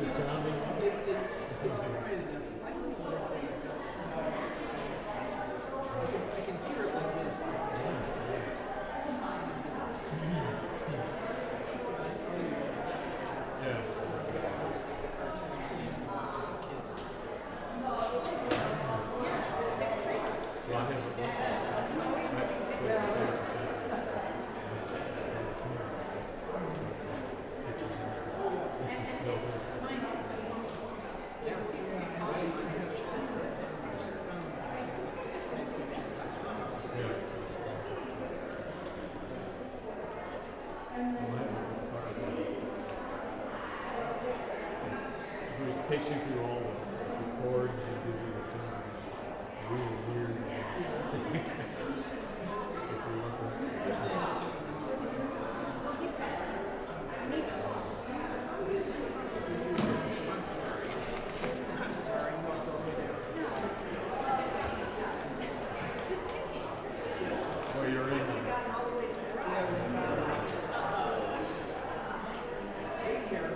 Good sounding. It's quiet enough. I don't know what they I can hear it like this. Yeah. The cartoons I used to watch as a kid. Well, I have it takes you through all the chords and gives you the tune. Really weird. If you look at I'm sorry, you walked all the way down. well, you're in the Take care.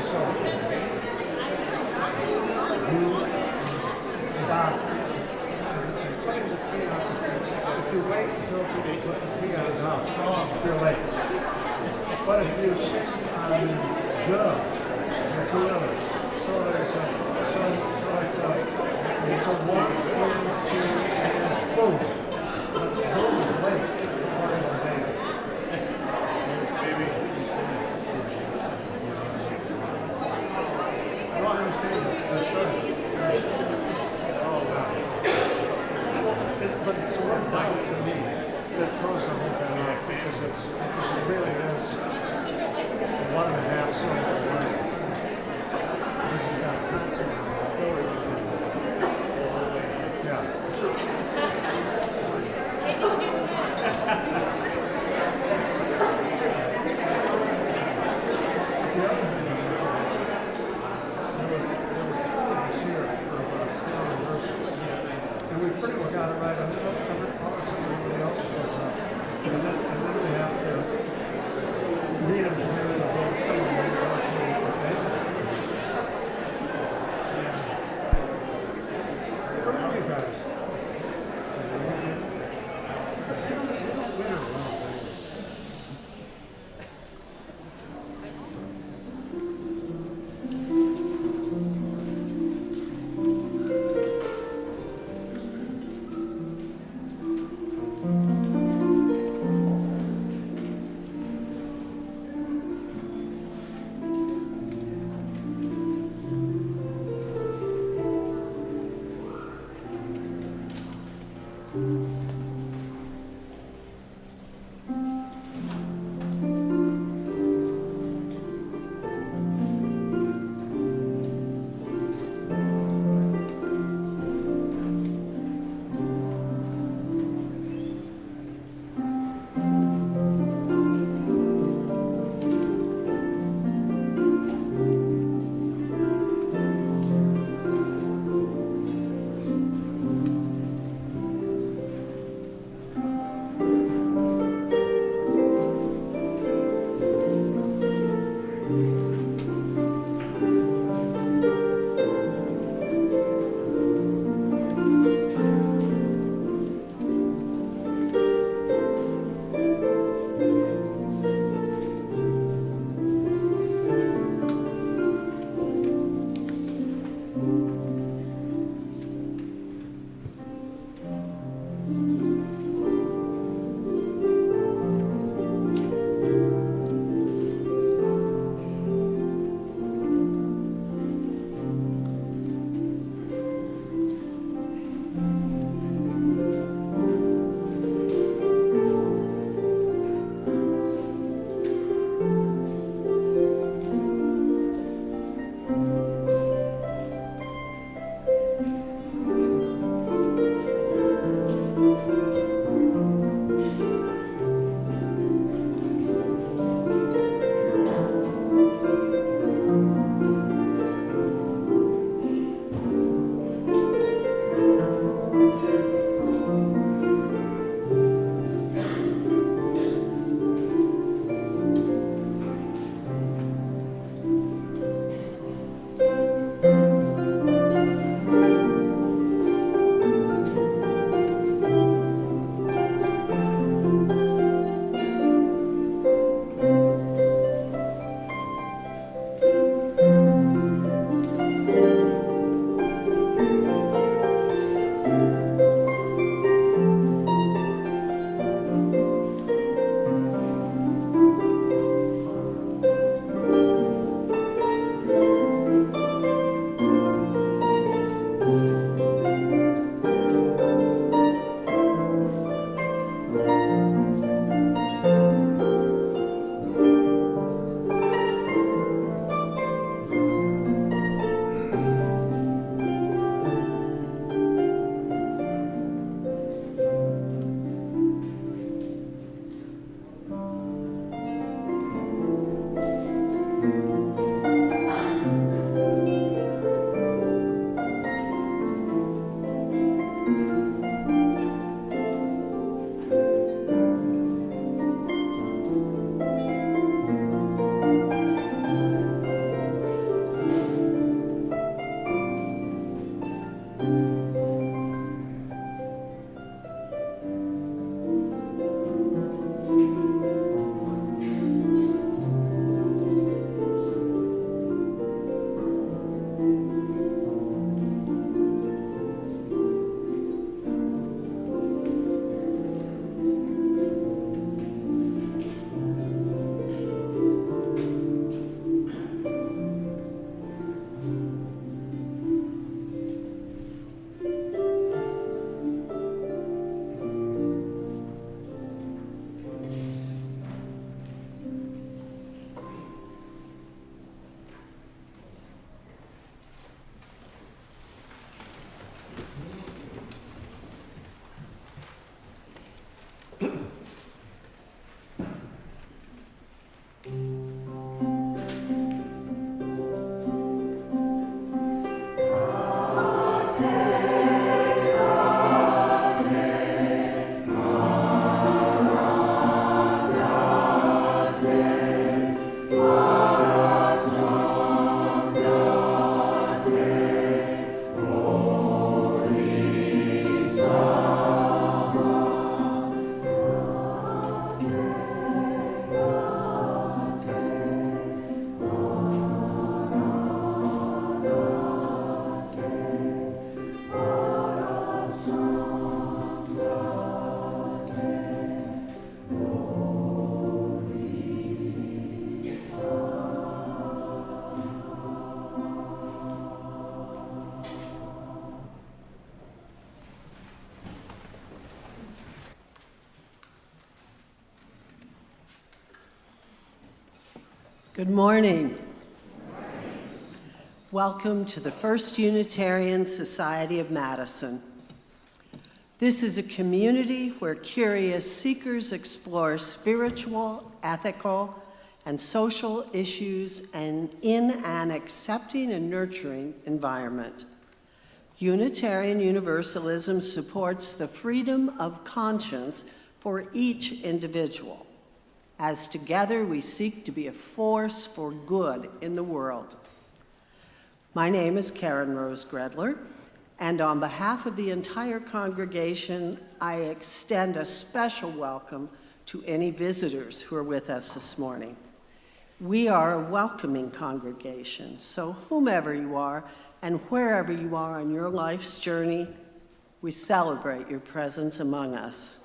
so. You about putting the tea on. If you wait until people put the tea on top, you're late. But if you sit on duh, the two others, so it's a 1, 2, and boom. But boom is late, according to David. No, I understand that. That's right. Oh, wow. But it's one thing to me that throws the whole thing off because it really is 1.5 cylinder line. Because you've got constant story. Yeah. The other thing, there were 2 of us here for Universalist. And we pretty well got it right. I mean, all of a sudden everybody else shows up. And then we have to re-engineer the whole thing and renegotiate with them. What are you guys? We don't know. Good morning. Welcome to the First Unitarian Society of Madison. This is a community where curious seekers explore spiritual, ethical, and social issues and in an accepting and nurturing environment. Unitarian Universalism supports the freedom of conscience for each individual, as together we seek to be a force for good in the world. My name is Karen Rose Gredler, and on behalf of the entire congregation, I extend a special welcome to any visitors who are with us this morning. We are a welcoming congregation, so whomever you are and wherever you are on your life's journey, we celebrate your presence among us.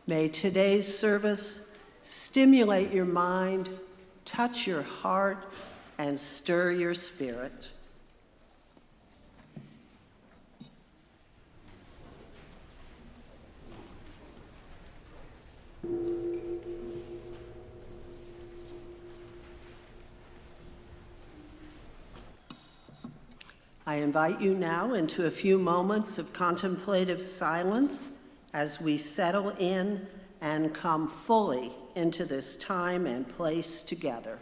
May today's service stimulate your mind, touch your heart, and stir your spirit. I invite you now into a few moments of contemplative silence as we settle in and come fully into this time and place together.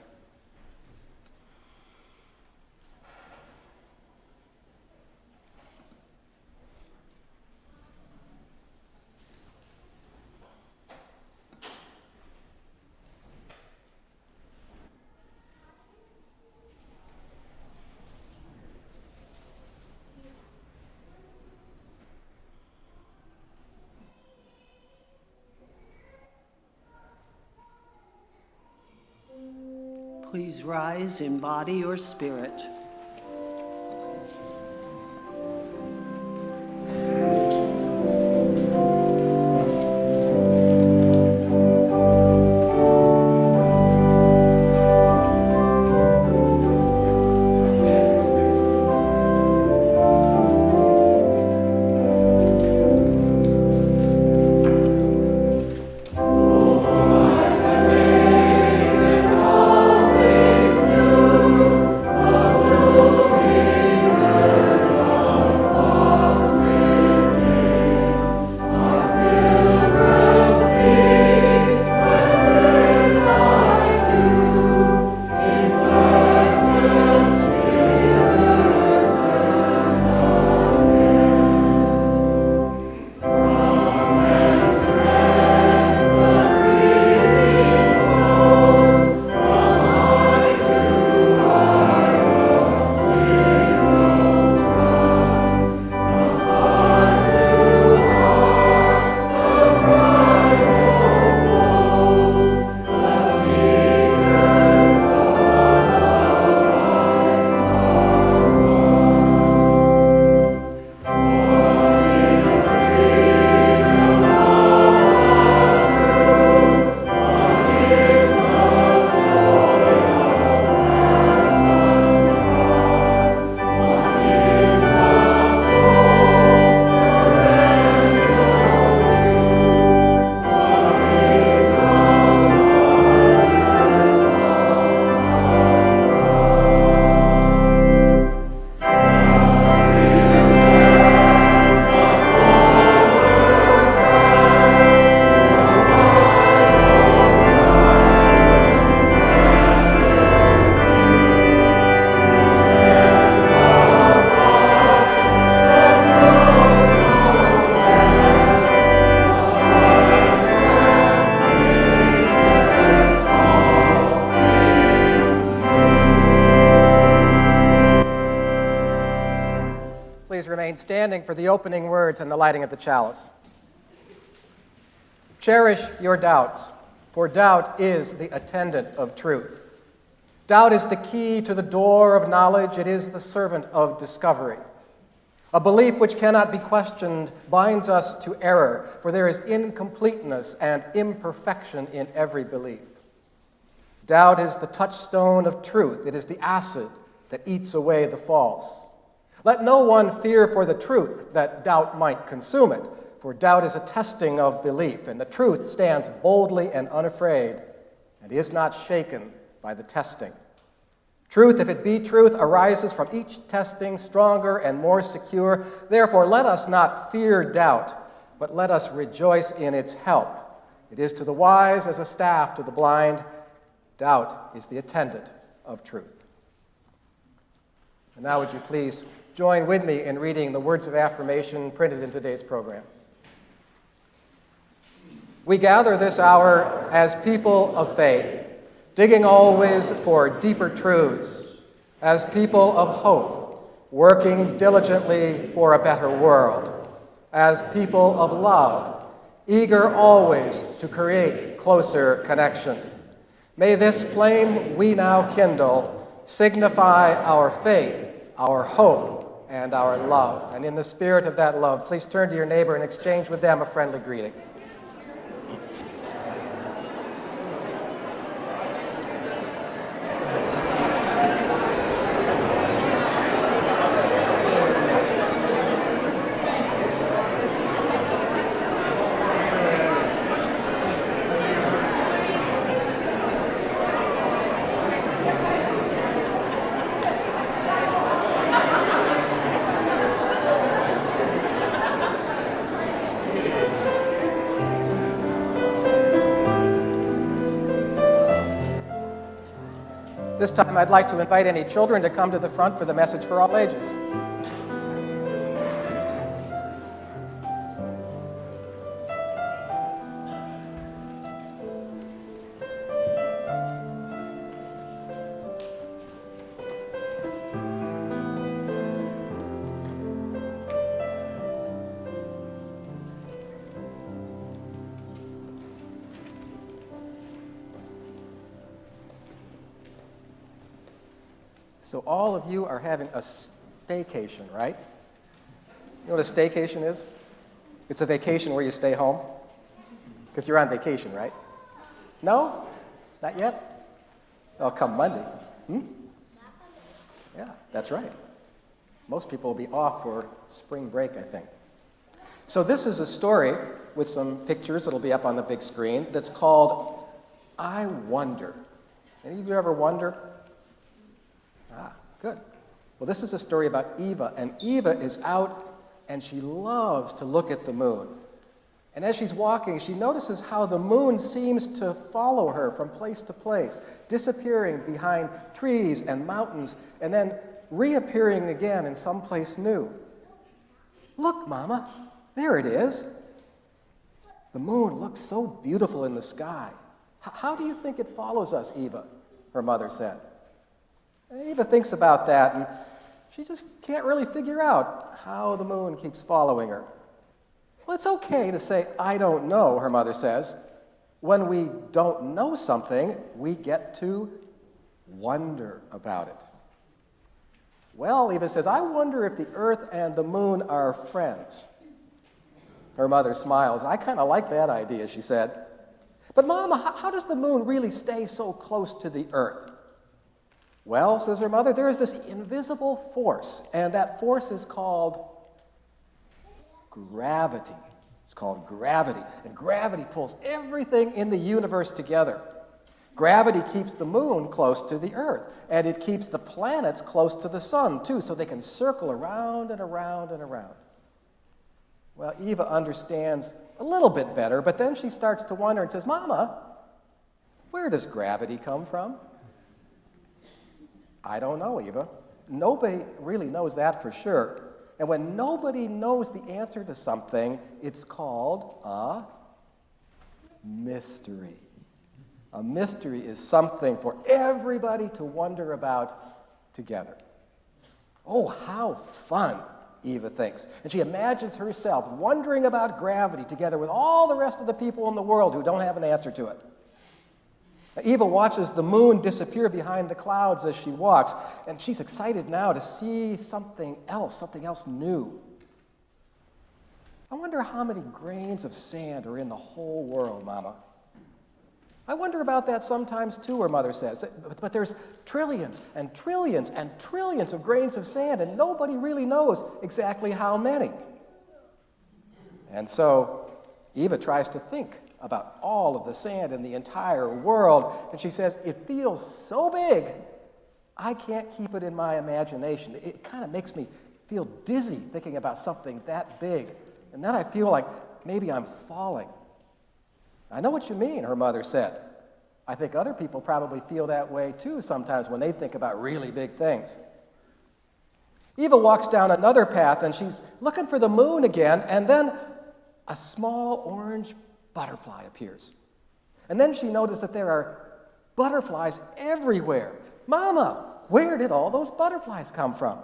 Please rise in body or spirit. Standing for the opening words and the lighting of the chalice. Cherish your doubts, for doubt is the attendant of truth. Doubt is the key to the door of knowledge. It is the servant of discovery. A belief which cannot be questioned binds us to error, for there is incompleteness and imperfection in every belief. Doubt is the touchstone of truth. It is the acid that eats away the false. Let no one fear for the truth, that doubt might consume it, for doubt is a testing of belief, and the truth stands boldly and unafraid, and is not shaken by the testing. Truth, if it be truth, arises from each testing stronger and more secure. Therefore, let us not fear doubt, but let us rejoice in its help. It is to the wise as a staff to the blind. Doubt is the attendant of truth. And now would you please join with me in reading the words of affirmation printed in today's program. We gather this hour as people of faith, digging always for deeper truths, as people of hope, working diligently for a better world, as people of love, eager always to create closer connection. May this flame we now kindle signify our faith, our hope, and our love. And in the spirit of that love, please turn to your neighbor and exchange with them a friendly greeting. This time, I'd like to invite any children to come to the front for the message for all ages. So all of you are having a staycation, right? You know what a staycation is? It's a vacation where you stay home. Because you're on vacation, right? No? Not yet? Oh, come Monday. Yeah, that's right. Most people will be off for spring break, I think. So this is a story with some pictures that'll be up on the big screen that's called I Wonder. Any of you ever wonder? Ah, good. Well, this is a story about Eva, and Eva is out, and she loves to look at the moon. And as she's walking, she notices how the moon seems to follow her from place to place, disappearing behind trees and mountains, and then reappearing again in some place new. Look, Mama, there it is. The moon looks so beautiful in the sky. How do you think it follows us, Eva? Her mother said. And Eva thinks about that, and she just can't really figure out how the moon keeps following her. Well, it's okay to say, I don't know, her mother says. When we don't know something, we get to wonder about it. Well, Eva says, I wonder if the earth and the moon are friends. Her mother smiles. I kind of like that idea, she said. But Mama, how does the moon really stay so close to the earth? Well, says her mother, there is this invisible force, and that force is called gravity. It's called gravity, and gravity pulls everything in the universe together. Gravity keeps the moon close to the earth, and it keeps the planets close to the sun, too, so they can circle around and around and around. Well, Eva understands a little bit better, but then she starts to wonder and says, Mama, where does gravity come from? I don't know, Eva. Nobody really knows that for sure. And when nobody knows the answer to something, it's called a mystery. A mystery is something for everybody to wonder about together. Oh, how fun, Eva thinks. And she imagines herself wondering about gravity together with all the rest of the people in the world who don't have an answer to it. Eva watches the moon disappear behind the clouds as she walks, and she's excited now to see something else new. I wonder how many grains of sand are in the whole world, Mama. I wonder about that sometimes too, her mother says. But there's trillions and trillions and trillions of grains of sand, and nobody really knows exactly how many. And so Eva tries to think about all of the sand in the entire world. And she says, it feels so big, I can't keep it in my imagination. It kind of makes me feel dizzy thinking about something that big. And then I feel like maybe I'm falling. I know what you mean, her mother said. I think other people probably feel that way too sometimes when they think about really big things. Eva walks down another path and she's looking for the moon again, and then a small orange butterfly appears. And then she noticed that there are butterflies everywhere. Mama, where did all those butterflies come from?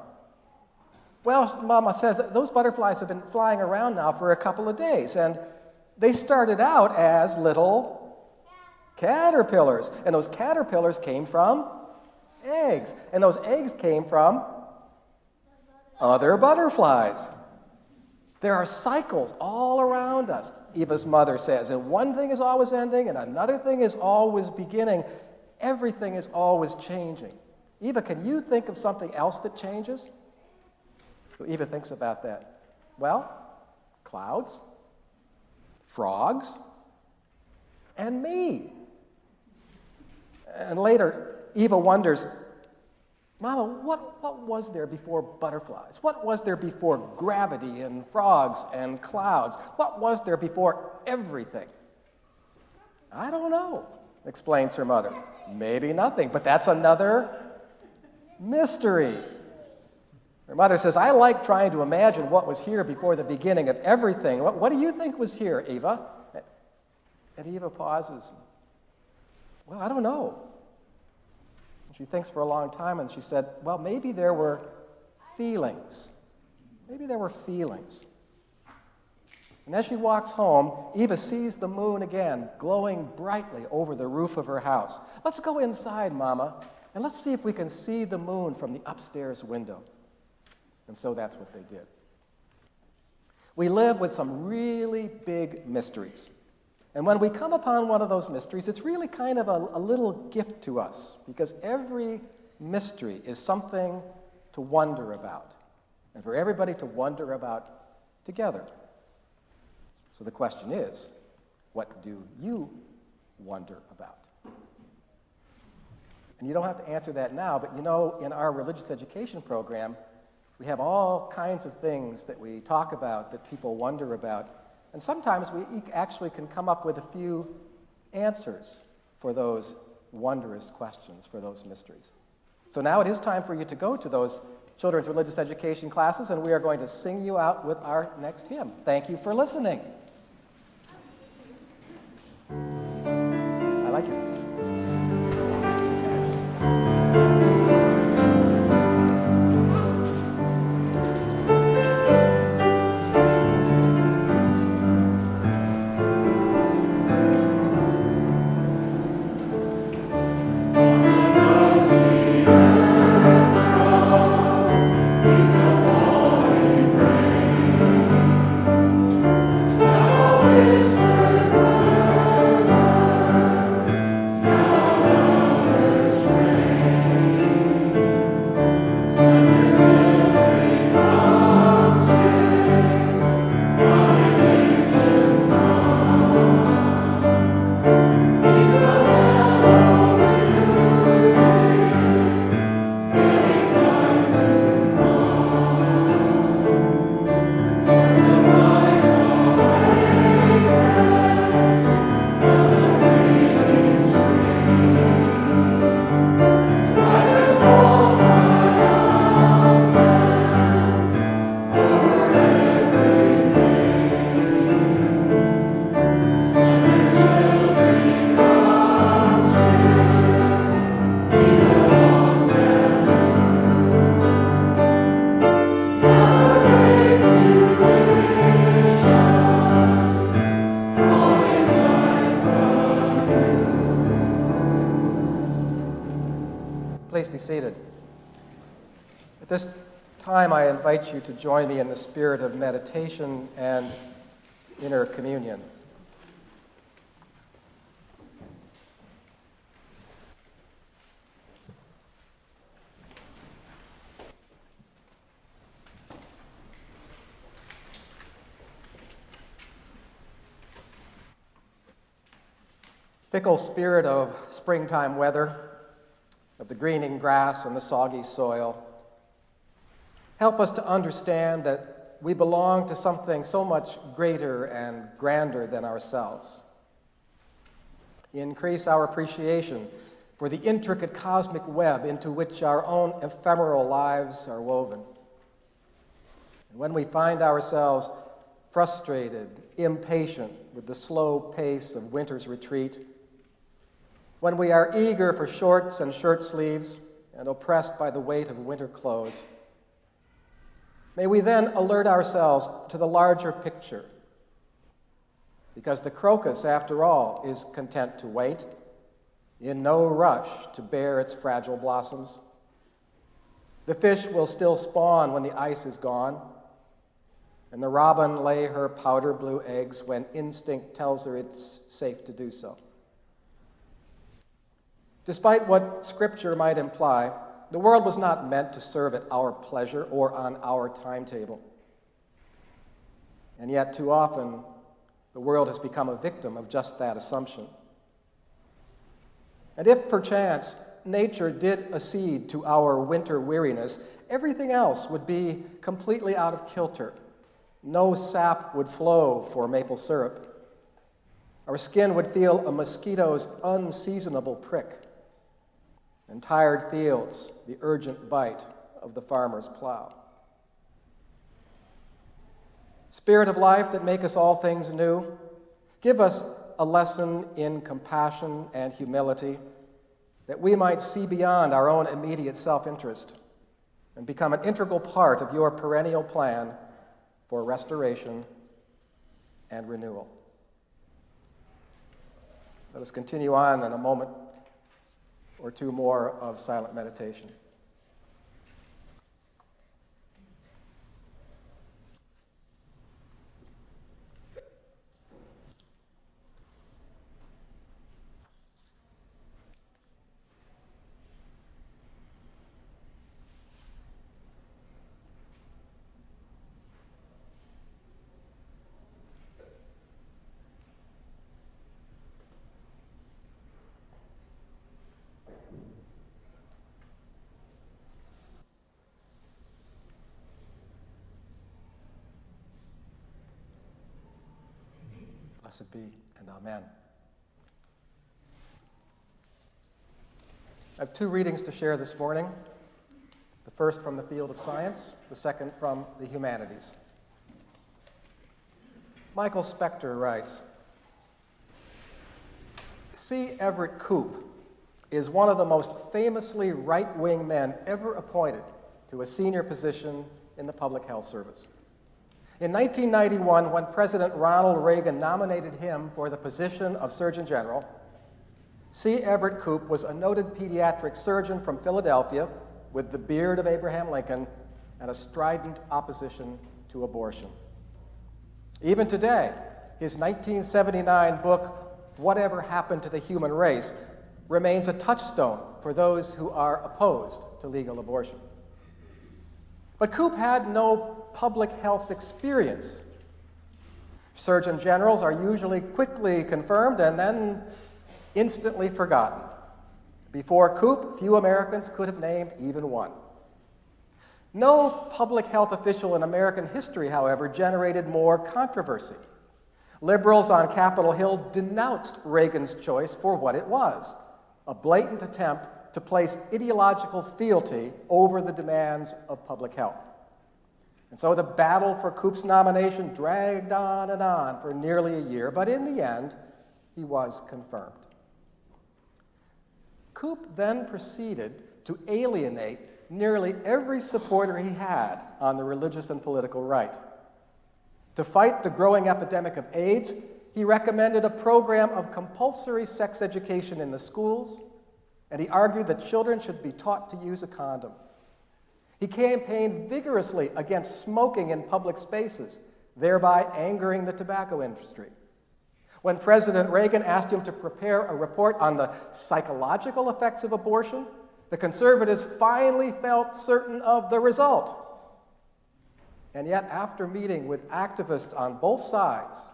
Well, Mama says that those butterflies have been flying around now for a couple of days, and they started out as little caterpillars, and those caterpillars came from eggs, and those eggs came from other butterflies. There are cycles all around us, Eva's mother says, and one thing is always ending and another thing is always beginning. Everything is always changing. Eva, can you think of something else that changes? So Eva thinks about that. Well, clouds, frogs, and me. And later, Eva wonders, Mama, what was there before butterflies? What was there before gravity and frogs and clouds? What was there before everything? I don't know, explains her mother. Maybe nothing, but that's another mystery. Her mother says, I like trying to imagine what was here before the beginning of everything. What do you think was here, Eva? And Eva pauses. Well, I don't know. She thinks for a long time, and she said, well, maybe there were feelings. Maybe there were feelings. And as she walks home, Eva sees the moon again, glowing brightly over the roof of her house. Let's go inside, Mama, and let's see if we can see the moon from the upstairs window. And so that's what they did. We live with some really big mysteries. And when we come upon one of those mysteries, it's really kind of a little gift to us, because every mystery is something to wonder about, and for everybody to wonder about together. So the question is, what do you wonder about? And you don't have to answer that now, but you know, in our religious education program, we have all kinds of things that we talk about that people wonder about. And sometimes we actually can come up with a few answers for those wondrous questions, for those mysteries. So now it is time for you to go to those children's religious education classes, and we are going to sing you out with our next hymn. Thank you for listening. I like it. Please be seated. At this time, I invite you to join me in the spirit of meditation and inner communion. Fickle spirit of springtime weather, of the greening grass and the soggy soil, help us to understand that we belong to something so much greater and grander than ourselves. Increase our appreciation for the intricate cosmic web into which our own ephemeral lives are woven. And when we find ourselves frustrated, impatient with the slow pace of winter's retreat, when we are eager for shorts and shirt sleeves and oppressed by the weight of winter clothes, may we then alert ourselves to the larger picture, because the crocus, after all, is content to wait, in no rush to bear its fragile blossoms. The fish will still spawn when the ice is gone, and the robin lay her powder blue eggs when instinct tells her it's safe to do so. Despite what Scripture might imply, the world was not meant to serve at our pleasure or on our timetable. And yet, too often, the world has become a victim of just that assumption. And if perchance nature did accede to our winter weariness, everything else would be completely out of kilter. No sap would flow for maple syrup. Our skin would feel a mosquito's unseasonable prick. And tired fields, the urgent bite of the farmer's plow. Spirit of life that make us all things new, give us a lesson in compassion and humility, that we might see beyond our own immediate self-interest and become an integral part of your perennial plan for restoration and renewal. Let us continue on in a moment or two more of silent meditation. Blessed be, and amen. I have two readings to share this morning. The first from the field of science, the second from the humanities. Michael Spector writes, C. Everett Koop is one of the most famously right-wing men ever appointed to a senior position in the public health service. In 1991, when President Ronald Reagan nominated him for the position of Surgeon General, C. Everett Koop was a noted pediatric surgeon from Philadelphia with the beard of Abraham Lincoln and a strident opposition to abortion. Even today, his 1979 book, Whatever Happened to the Human Race, remains a touchstone for those who are opposed to legal abortion. But Koop had no public health experience. Surgeon generals are usually quickly confirmed and then instantly forgotten. Before Koop, few Americans could have named even one. No public health official in American history, however, generated more controversy. Liberals on Capitol Hill denounced Reagan's choice for what it was, a blatant attempt to place ideological fealty over the demands of public health. And so the battle for Koop's nomination dragged on and on for nearly a year, but in the end, he was confirmed. Koop then proceeded to alienate nearly every supporter he had on the religious and political right. To fight the growing epidemic of AIDS, he recommended a program of compulsory sex education in the schools, and he argued that children should be taught to use a condom. He campaigned vigorously against smoking in public spaces, thereby angering the tobacco industry. When President Reagan asked him to prepare a report on the psychological effects of abortion, the conservatives finally felt certain of the result. And yet, after meeting with activists on both sides,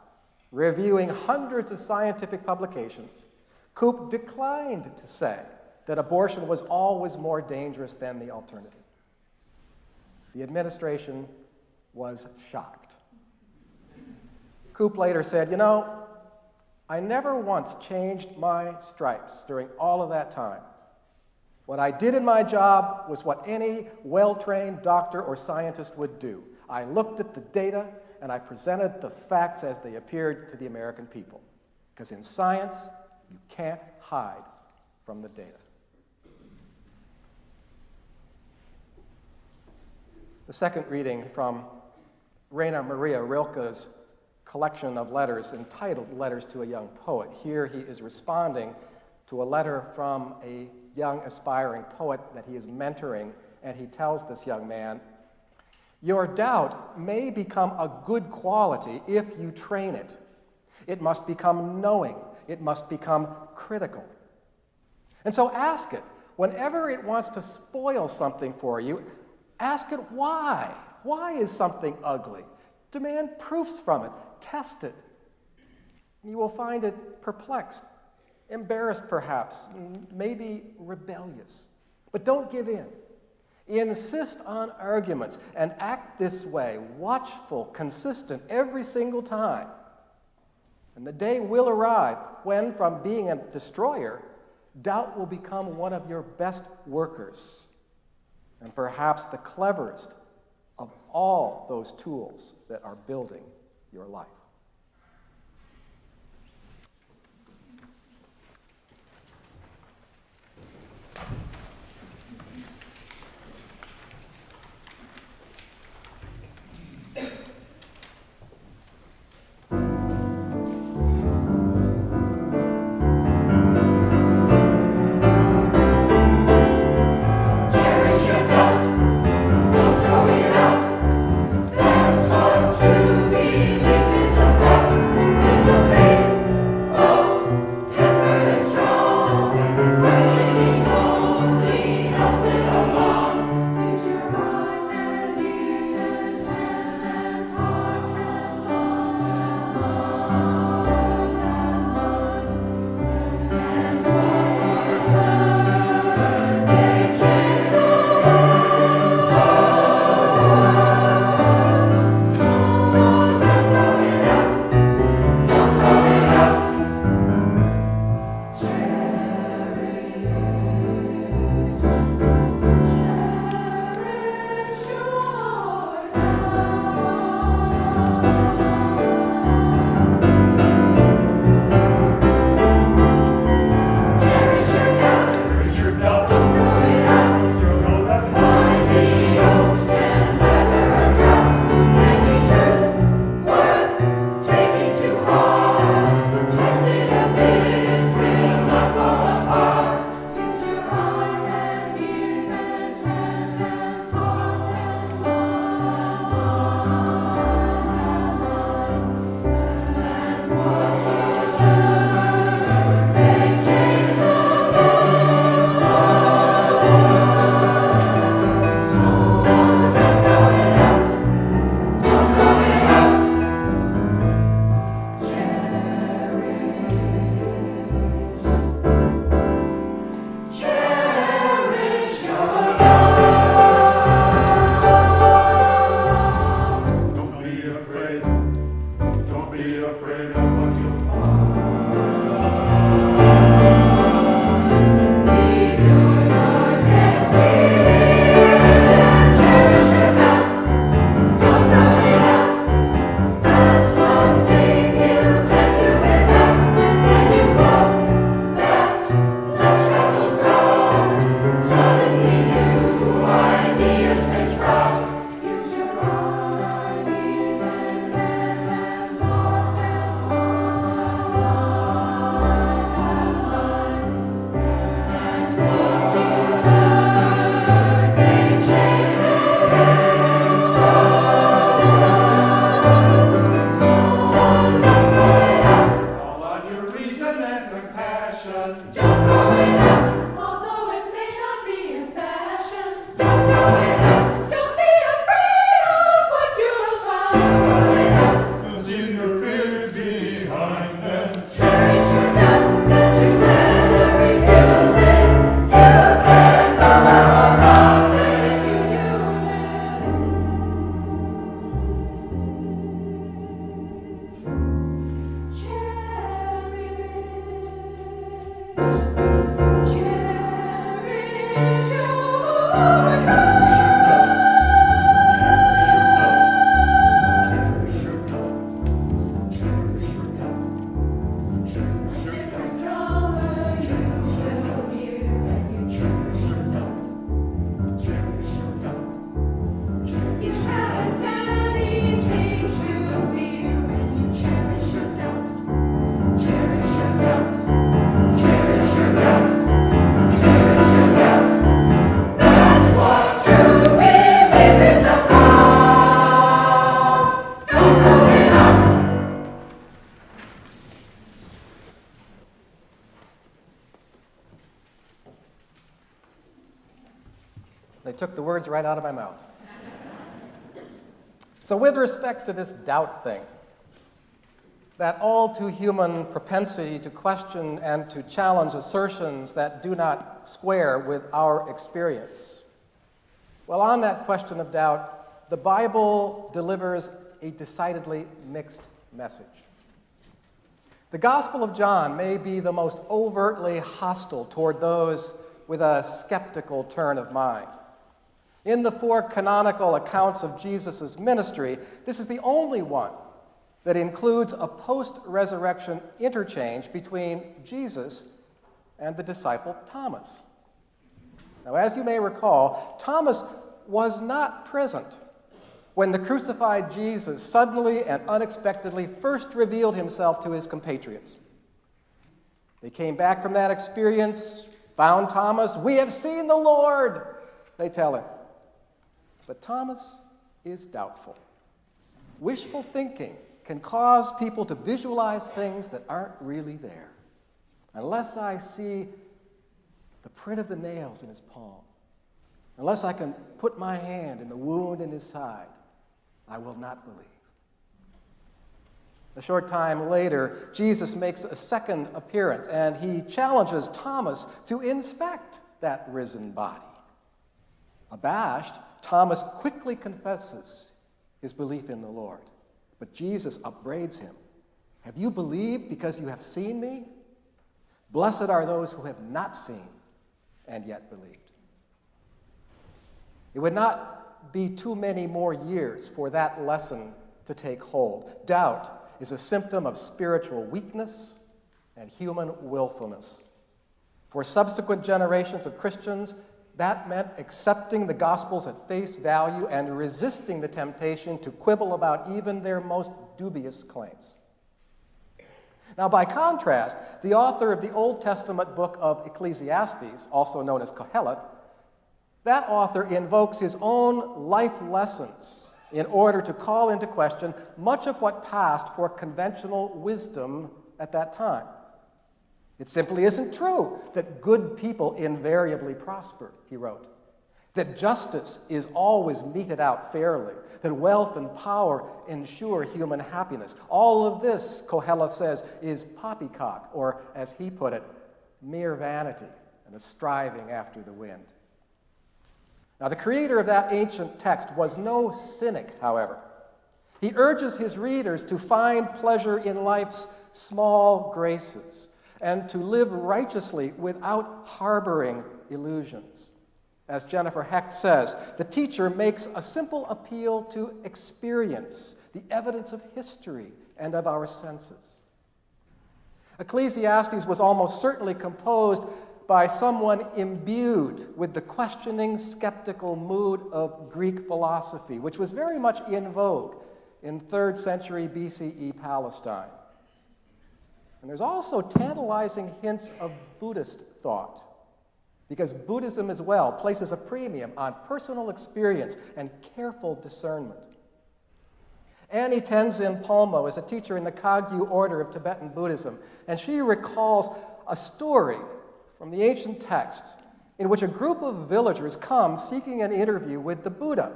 reviewing hundreds of scientific publications, Coop declined to say that abortion was always more dangerous than the alternative. The administration was shocked. Coop later said, "You know, I never once changed my stripes during all of that time. What I did in my job was what any well-trained doctor or scientist would do. I looked at the data and I presented the facts as they appeared to the American people. Because in science, you can't hide from the data." The second reading from Rainer Maria Rilke's collection of letters entitled Letters to a Young Poet. Here he is responding to a letter from a young aspiring poet that he is mentoring, and he tells this young man, "Your doubt may become a good quality if you train it. It must become knowing. It must become critical. And so ask it. Whenever it wants to spoil something for you, ask it why. Why is something ugly? Demand proofs from it. Test it. You will find it perplexed, embarrassed perhaps, maybe rebellious. But don't give in. Insist on arguments and act this way, watchful, consistent every single time. And the day will arrive when, from being a destroyer, doubt will become one of your best workers, and perhaps the cleverest of all those tools that are building your life." Don't throw it out. That's what true belief is took the words right out of my mouth. So with respect to this doubt thing, that all too human propensity to question and to challenge assertions that do not square with our experience, well, on that question of doubt, the Bible delivers a decidedly mixed message. The Gospel of John may be the most overtly hostile toward those with a skeptical turn of mind. In the 4 canonical accounts of Jesus' ministry, this is the only one that includes a post-resurrection interchange between Jesus and the disciple Thomas. Now, as you may recall, Thomas was not present when the crucified Jesus suddenly and unexpectedly first revealed himself to his compatriots. They came back from that experience, found Thomas. "We have seen the Lord," they tell him. But Thomas is doubtful. Wishful thinking can cause people to visualize things that aren't really there. Unless I see the print of the nails in his palm, unless I can put my hand in the wound in his side, I will not believe. A short time later, Jesus makes a second appearance, and he challenges Thomas to inspect that risen body. Abashed, Thomas quickly confesses his belief in the Lord. But Jesus upbraids him. "Have you believed because you have seen me? Blessed are those who have not seen and yet believed." It would not be too many more years for that lesson to take hold. Doubt is a symptom of spiritual weakness and human willfulness. For subsequent generations of Christians, that meant accepting the Gospels at face value and resisting the temptation to quibble about even their most dubious claims. Now, by contrast, the author of the Old Testament book of Ecclesiastes, also known as Koheleth, that author invokes his own life lessons in order to call into question much of what passed for conventional wisdom at that time. It simply isn't true that good people invariably prosper, he wrote, that justice is always meted out fairly, that wealth and power ensure human happiness. All of this, Koheleth says, is poppycock, or as he put it, mere vanity and a striving after the wind. Now, the creator of that ancient text was no cynic, however. He urges his readers to find pleasure in life's small graces and to live righteously without harboring illusions. As Jennifer Hecht says, the teacher makes a simple appeal to experience, the evidence of history and of our senses. Ecclesiastes was almost certainly composed by someone imbued with the questioning, skeptical mood of Greek philosophy, which was very much in vogue in 3rd century BCE Palestine. And there's also tantalizing hints of Buddhist thought, because Buddhism as well places a premium on personal experience and careful discernment. Annie Tenzin Palmo is a teacher in the Kagyu order of Tibetan Buddhism, and she recalls a story from the ancient texts in which a group of villagers come seeking an interview with the Buddha.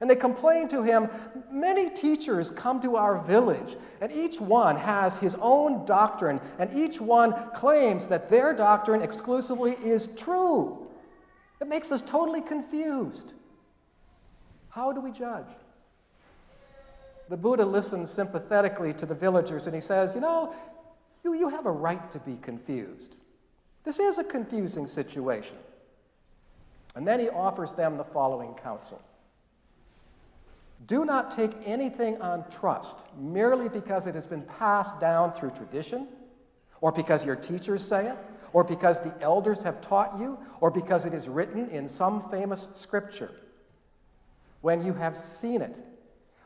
And they complain to him, "Many teachers come to our village, and each one has his own doctrine, and each one claims that their doctrine exclusively is true. It makes us totally confused. How do we judge?" The Buddha listens sympathetically to the villagers, and he says, you have a right to be confused. This is a confusing situation. And then he offers them the following counsel. Do not take anything on trust merely because it has been passed down through tradition, or because your teachers say it, or because the elders have taught you, or because it is written in some famous scripture. When you have seen it,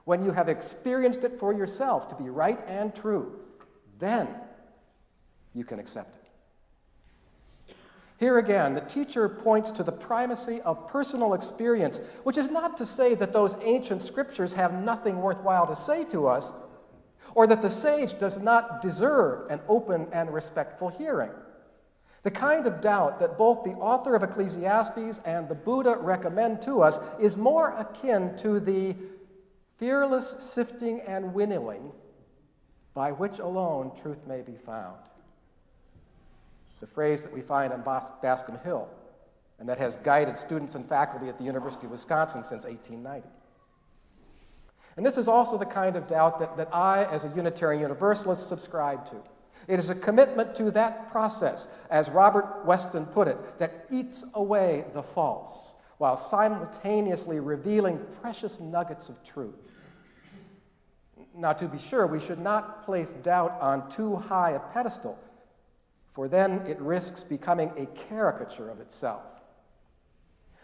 when you have experienced it for yourself to be right and true, then you can accept it. Here again, the teacher points to the primacy of personal experience, which is not to say that those ancient scriptures have nothing worthwhile to say to us, or that the sage does not deserve an open and respectful hearing. The kind of doubt that both the author of Ecclesiastes and the Buddha recommend to us is more akin to the fearless sifting and winnowing by which alone truth may be found. The phrase that we find on Bascom Hill and that has guided students and faculty at the University of Wisconsin since 1890. And this is also the kind of doubt that I, as a Unitarian Universalist, subscribe to. It is a commitment to that process, as Robert Weston put it, that eats away the false while simultaneously revealing precious nuggets of truth. Now, to be sure, we should not place doubt on too high a pedestal, for then it risks becoming a caricature of itself.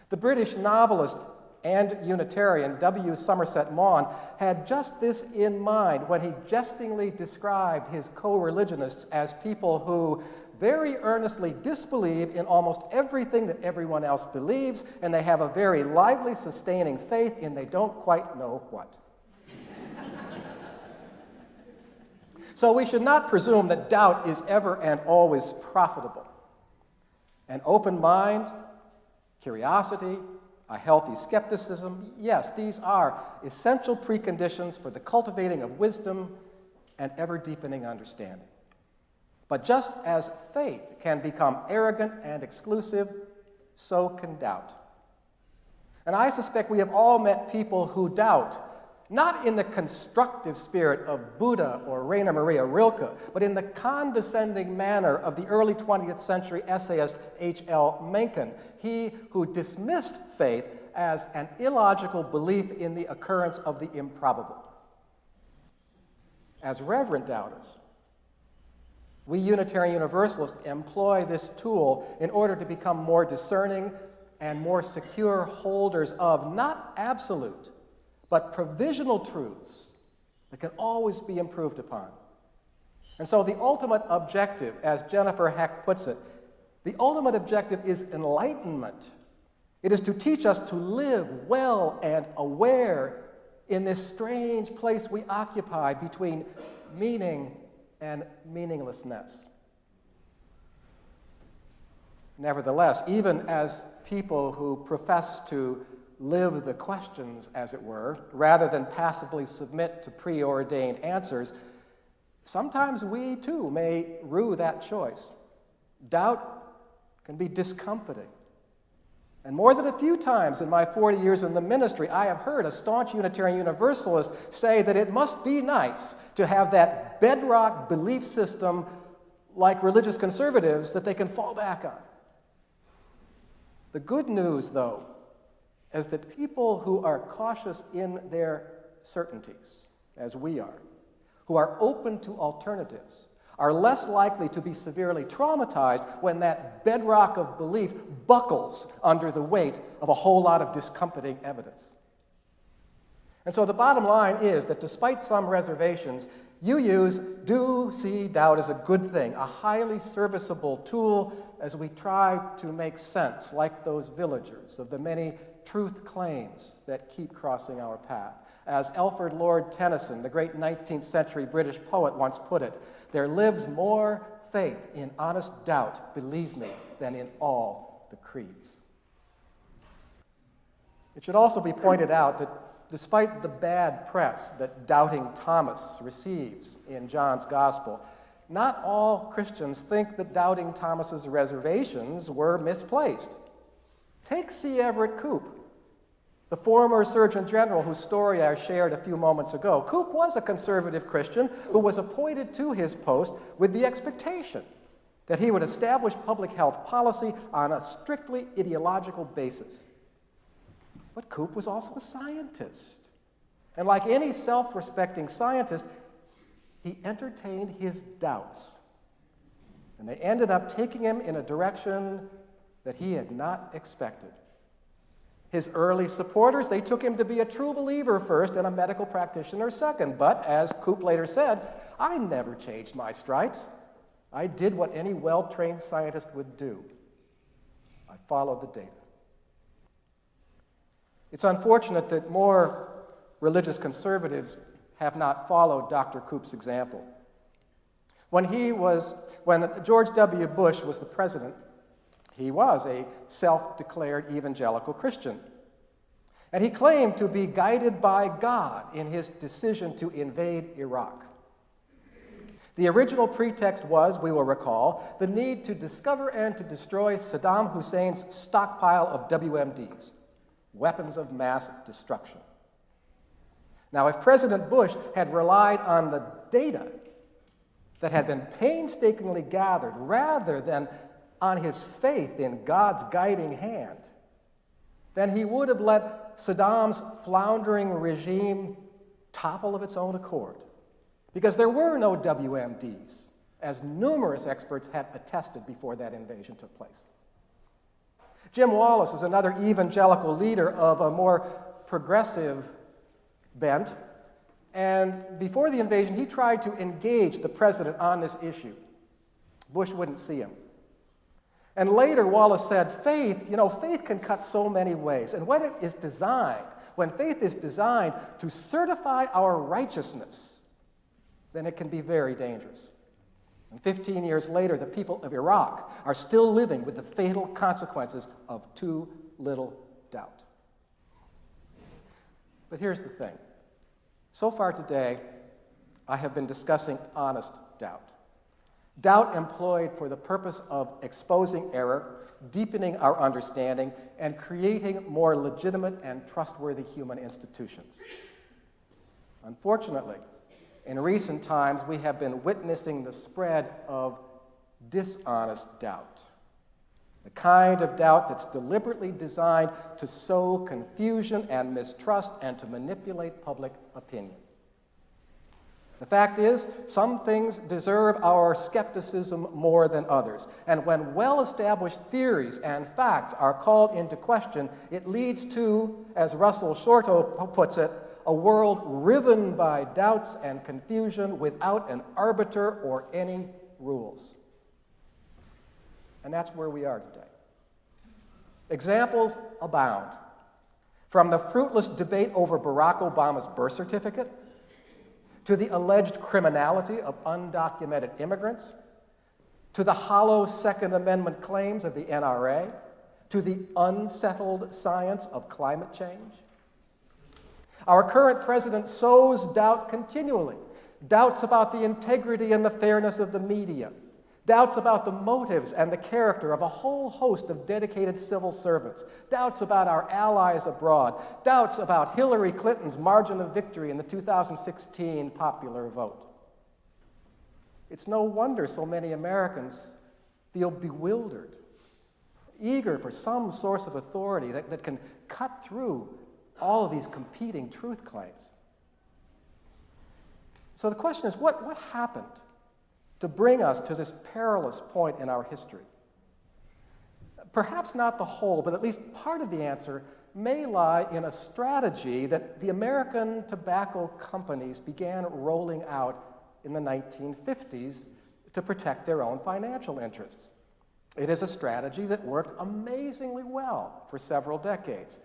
The British novelist and Unitarian W. Somerset Maugham had just this in mind when he jestingly described his co-religionists as people who very earnestly disbelieve in almost everything that everyone else believes, and they have a very lively, sustaining faith in they don't quite know what. So we should not presume that doubt is ever and always profitable. An open mind, curiosity, a healthy skepticism, yes, these are essential preconditions for the cultivating of wisdom and ever-deepening understanding. But just as faith can become arrogant and exclusive, so can doubt. And I suspect we have all met people who doubt, not in the constructive spirit of Buddha or Rainer Maria Rilke, but in the condescending manner of the early 20th century essayist H.L. Mencken, he who dismissed faith as an illogical belief in the occurrence of the improbable. As reverent doubters, we Unitarian Universalists employ this tool in order to become more discerning and more secure holders of not absolute, but provisional truths that can always be improved upon. And so the ultimate objective, as Jennifer Heck puts it, the ultimate objective is enlightenment. It is to teach us to live well and aware in this strange place we occupy between meaning and meaninglessness. Nevertheless, even as people who profess to live the questions, as it were, rather than passively submit to preordained answers, sometimes we too may rue that choice. Doubt can be discomforting. And more than a few times in my 40 years in the ministry, I have heard a staunch Unitarian Universalist say that it must be nice to have that bedrock belief system like religious conservatives that they can fall back on. The good news, though, is that people who are cautious in their certainties, as we are, who are open to alternatives, are less likely to be severely traumatized when that bedrock of belief buckles under the weight of a whole lot of discomforting evidence. And so the bottom line is that despite some reservations, UUs do see doubt as a good thing, a highly serviceable tool as we try to make sense, like those villagers, of the many truth claims that keep crossing our path. As Alfred Lord Tennyson, the great 19th century British poet, once put it, there lives more faith in honest doubt, believe me, than in all the creeds. It should also be pointed out that despite the bad press that doubting Thomas receives in John's Gospel, not all Christians think that doubting Thomas's reservations were misplaced. Take C. Everett Koop, the former Surgeon General whose story I shared a few moments ago. Koop was a conservative Christian who was appointed to his post with the expectation that he would establish public health policy on a strictly ideological basis. But Koop was also a scientist. And like any self-respecting scientist, he entertained his doubts. And they ended up taking him in a direction that he had not expected. His early supporters, they took him to be a true believer first and a medical practitioner second. But as Koop later said, I never changed my stripes. I did what any well-trained scientist would do. I followed the data. It's unfortunate that more religious conservatives have not followed Dr. Koop's example. When George W. Bush was the president, he was a self-declared evangelical Christian. And he claimed to be guided by God in his decision to invade Iraq. The original pretext was, we will recall, the need to discover and to destroy Saddam Hussein's stockpile of WMDs, weapons of mass destruction. Now, if President Bush had relied on the data that had been painstakingly gathered rather than on his faith in God's guiding hand, then he would have let Saddam's floundering regime topple of its own accord. Because there were no WMDs, as numerous experts had attested before that invasion took place. Jim Wallace is another evangelical leader of a more progressive bent, and before the invasion, he tried to engage the president on this issue. Bush wouldn't see him. And later, Wallace said, faith can cut so many ways, and when faith is designed to certify our righteousness, then it can be very dangerous. And 15 years later, the people of Iraq are still living with the fatal consequences of too little doubt. But here's the thing. So far today, I have been discussing honest doubt. Doubt employed for the purpose of exposing error, deepening our understanding, and creating more legitimate and trustworthy human institutions. Unfortunately, in recent times, we have been witnessing the spread of dishonest doubt, the kind of doubt that's deliberately designed to sow confusion and mistrust and to manipulate public opinion. The fact is, some things deserve our skepticism more than others, and when well-established theories and facts are called into question, it leads to, as Russell Shorto puts it, a world riven by doubts and confusion without an arbiter or any rules. And that's where we are today. Examples abound. From the fruitless debate over Barack Obama's birth certificate, to the alleged criminality of undocumented immigrants, to the hollow Second Amendment claims of the NRA, to the unsettled science of climate change. Our current president sows doubt continually. Doubts about the integrity and the fairness of the media. Doubts about the motives and the character of a whole host of dedicated civil servants. Doubts about our allies abroad. Doubts about Hillary Clinton's margin of victory in the 2016 popular vote. It's no wonder so many Americans feel bewildered, eager for some source of authority that can cut through all of these competing truth claims. So the question is, what happened to bring us to this perilous point in our history? Perhaps not the whole, but at least part of the answer may lie in a strategy that the American tobacco companies began rolling out in the 1950s to protect their own financial interests. It is a strategy that worked amazingly well for several decades.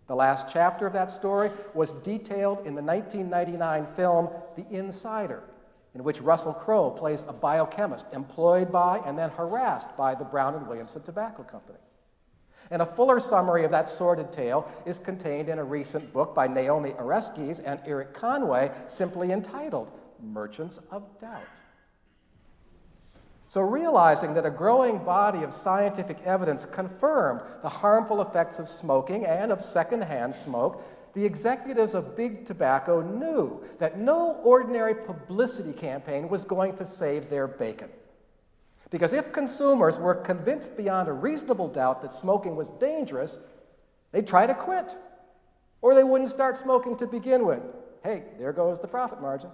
The last chapter of that story was detailed in the 1999 film The Insider, in which Russell Crowe plays a biochemist employed by and then harassed by the Brown and Williamson Tobacco Company. And a fuller summary of that sordid tale is contained in a recent book by Naomi Oreskes and Eric Conway, simply entitled Merchants of Doubt. So realizing that a growing body of scientific evidence confirmed the harmful effects of smoking and of secondhand smoke, the executives of big tobacco knew that no ordinary publicity campaign was going to save their bacon. Because if consumers were convinced beyond a reasonable doubt that smoking was dangerous, they'd try to quit, or they wouldn't start smoking to begin with. Hey, there goes the profit margin.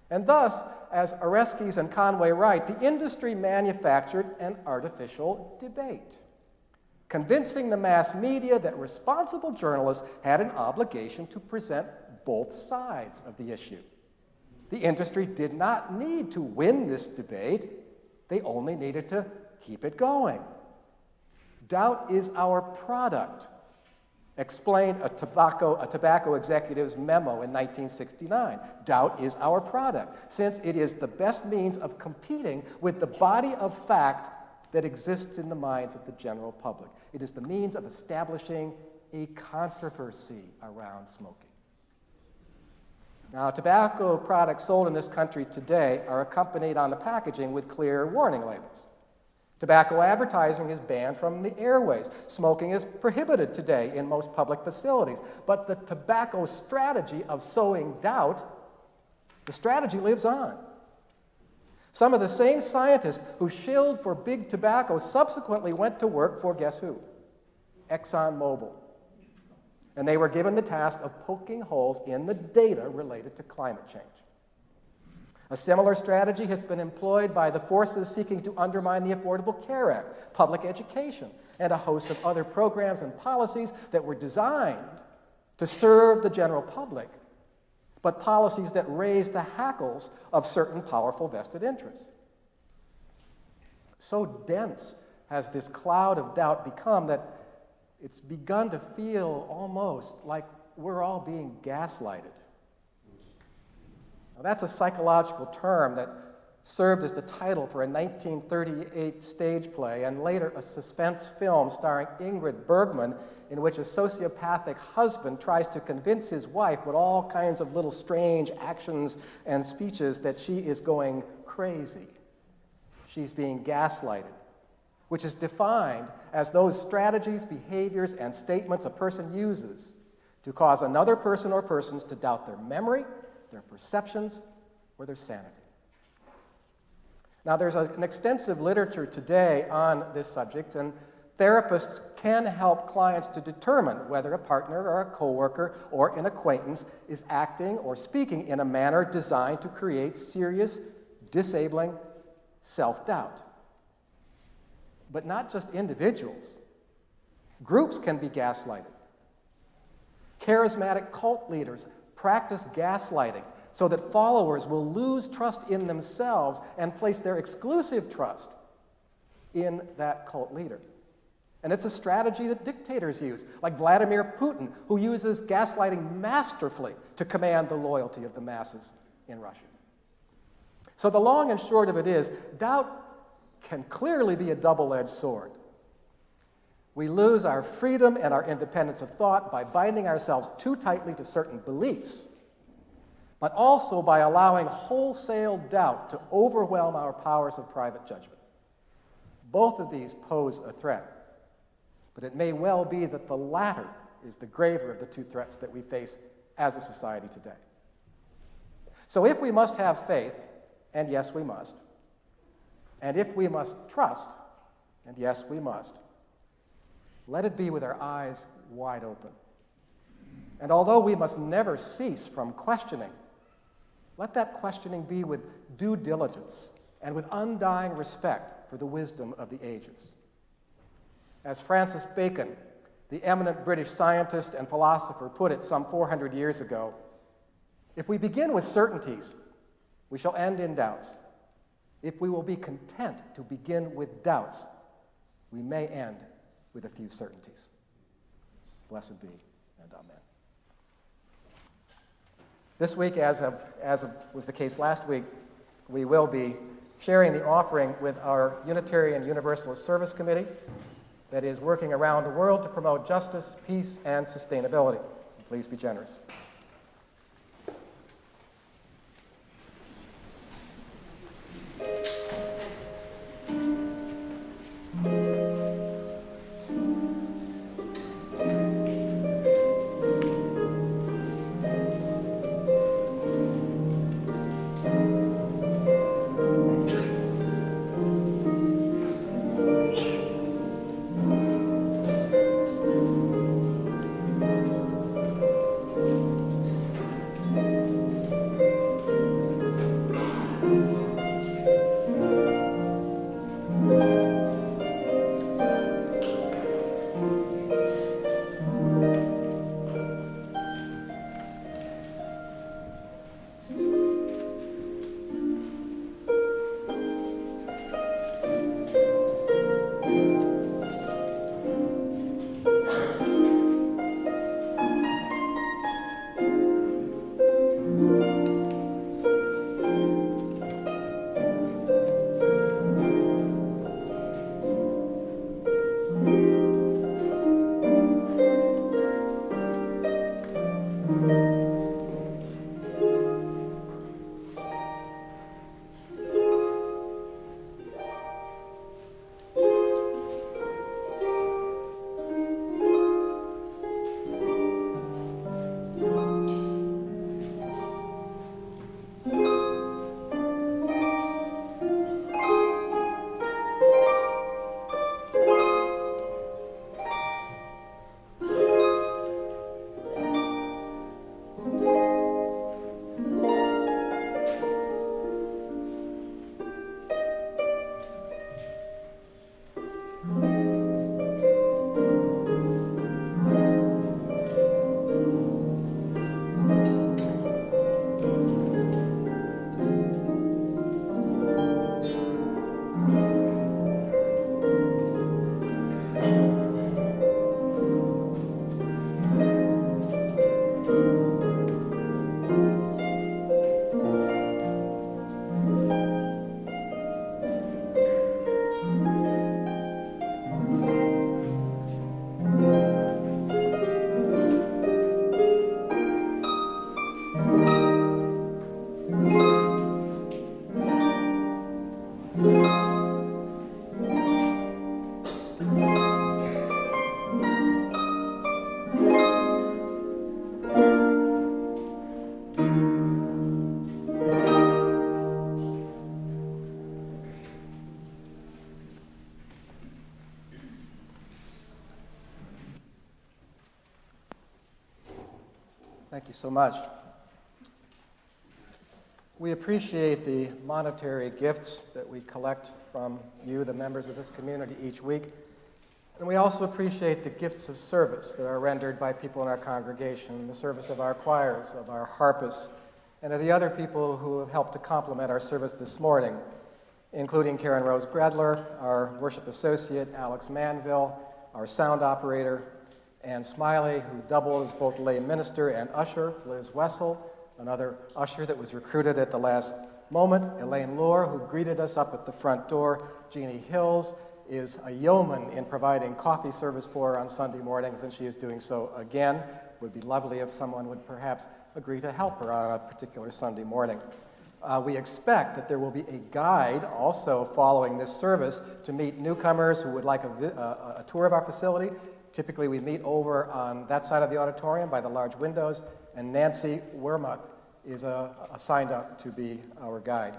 And thus, as Oreskes and Conway write, the industry manufactured an artificial debate, convincing the mass media that responsible journalists had an obligation to present both sides of the issue. The industry did not need to win this debate. They only needed to keep it going. Doubt is our product. explained a tobacco executive's memo in 1969. Doubt is our product, since it is the best means of competing with the body of fact that exists in the minds of the general public. It is the means of establishing a controversy around smoking. Now, tobacco products sold in this country today are accompanied on the packaging with clear warning labels. Tobacco advertising is banned from the airways. Smoking is prohibited today in most public facilities. But the tobacco strategy of sowing doubt, the strategy lives on. Some of the same scientists who shilled for big tobacco subsequently went to work for, guess who? ExxonMobil. And they were given the task of poking holes in the data related to climate change. A similar strategy has been employed by the forces seeking to undermine the Affordable Care Act, public education, and a host of other programs and policies that were designed to serve the general public, but policies that raise the hackles of certain powerful vested interests. So dense has this cloud of doubt become that it's begun to feel almost like we're all being gaslighted. Now, that's a psychological term that served as the title for a 1938 stage play and later a suspense film starring Ingrid Bergman, in which a sociopathic husband tries to convince his wife with all kinds of little strange actions and speeches that she is going crazy. She's being gaslighted, which is defined as those strategies, behaviors, and statements a person uses to cause another person or persons to doubt their memory, their perceptions, or their sanity. Now, there's an extensive literature today on this subject, and therapists can help clients to determine whether a partner or a coworker or an acquaintance is acting or speaking in a manner designed to create serious, disabling self-doubt. But not just individuals. Groups can be gaslighted. Charismatic cult leaders practice gaslighting so that followers will lose trust in themselves and place their exclusive trust in that cult leader. And it's a strategy that dictators use, like Vladimir Putin, who uses gaslighting masterfully to command the loyalty of the masses in Russia. So the long and short of it is, doubt can clearly be a double-edged sword. We lose our freedom and our independence of thought by binding ourselves too tightly to certain beliefs, but also by allowing wholesale doubt to overwhelm our powers of private judgment. Both of these pose a threat, but it may well be that the latter is the graver of the two threats that we face as a society today. So if we must have faith, and yes, we must, and if we must trust, and yes, we must, let it be with our eyes wide open. And although we must never cease from questioning, let that questioning be with due diligence and with undying respect for the wisdom of the ages. As Francis Bacon, the eminent British scientist and philosopher, put it some 400 years ago, if we begin with certainties, we shall end in doubts. If we will be content to begin with doubts, we may end with a few certainties. Blessed be, and amen. This week, as was the case last week, we will be sharing the offering with our Unitarian Universalist Service Committee that is working around the world to promote justice, peace, and sustainability. Please be generous. Thank you so much. We appreciate the monetary gifts that we collect from you, the members of this community, each week. And we also appreciate the gifts of service that are rendered by people in our congregation, the service of our choirs, of our harpists, and of the other people who have helped to complement our service this morning, including Karen Rose Gredler, our worship associate, Alex Manville, our sound operator, Ann Smiley, who doubled as both lay minister and usher, Liz Wessel, another usher that was recruited at the last moment, Elaine Lohr, who greeted us up at the front door, Jeannie Hills is a yeoman in providing coffee service for her on Sunday mornings, and she is doing so again. It would be lovely if someone would perhaps agree to help her on a particular Sunday morning. We expect that there will be a guide also following this service to meet newcomers who would like a tour of our facility. Typically, we meet over on that side of the auditorium by the large windows, and Nancy Wermuth is signed up to be our guide.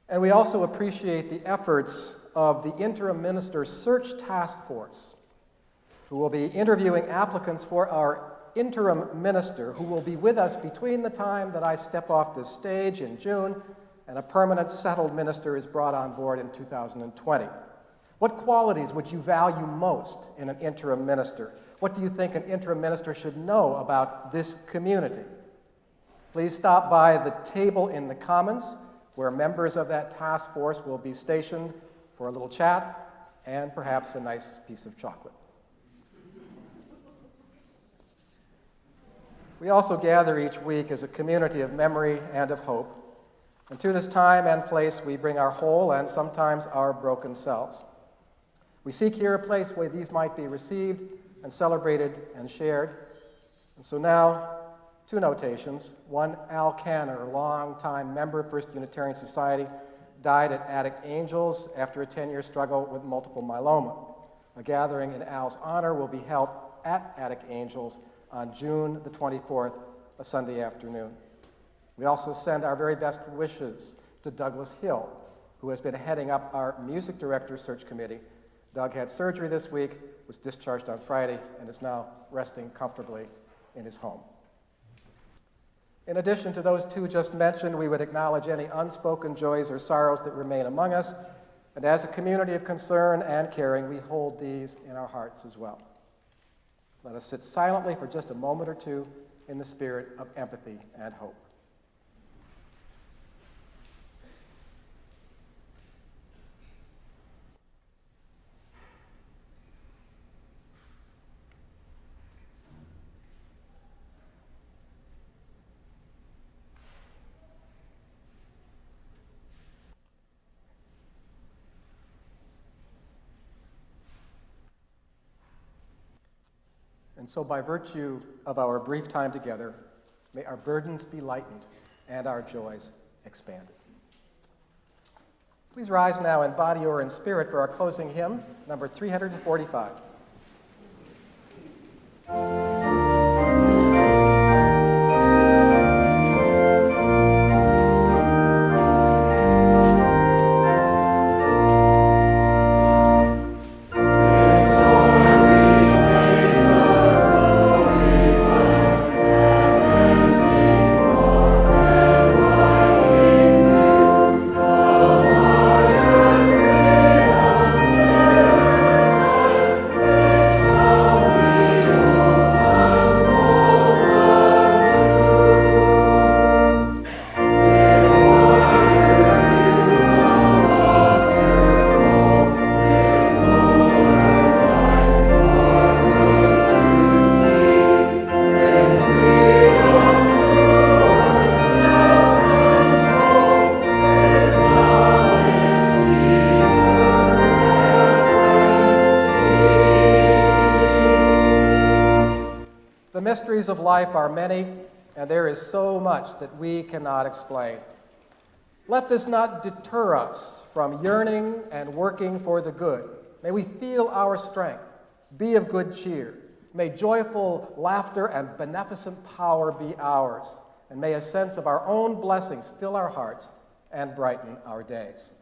And we also appreciate the efforts of the Interim Minister Search Task Force, who will be interviewing applicants for our interim minister, who will be with us between the time that I step off this stage in June and a permanent settled minister is brought on board in 2020. What qualities would you value most in an interim minister? What do you think an interim minister should know about this community? Please stop by the table in the Commons, where members of that task force will be stationed for a little chat and perhaps a nice piece of chocolate. We also gather each week as a community of memory and of hope, and to this time and place we bring our whole and sometimes our broken selves. We seek here a place where these might be received and celebrated and shared. And so now, two notations. One, Al Canner, longtime member of First Unitarian Society, died at Attic Angels after a 10-year struggle with multiple myeloma. A gathering in Al's honor will be held at Attic Angels on June the 24th, a Sunday afternoon. We also send our very best wishes to Douglas Hill, who has been heading up our music director search committee. Doug had surgery this week, was discharged on Friday, and is now resting comfortably in his home. In addition to those two just mentioned, we would acknowledge any unspoken joys or sorrows that remain among us, and as a community of concern and caring, we hold these in our hearts as well. Let us sit silently for just a moment or two in the spirit of empathy and hope. And so by virtue of our brief time together, may our burdens be lightened and our joys expanded. Please rise now in body or in spirit for our closing hymn, number 345. The mysteries of life are many, and there is so much that we cannot explain. Let this not deter us from yearning and working for the good. May we feel our strength, be of good cheer. May joyful laughter and beneficent power be ours, and may a sense of our own blessings fill our hearts and brighten our days.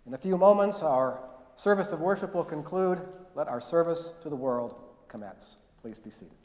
In a few moments, our service of worship will conclude. Let our service to the world commence. Please be seated.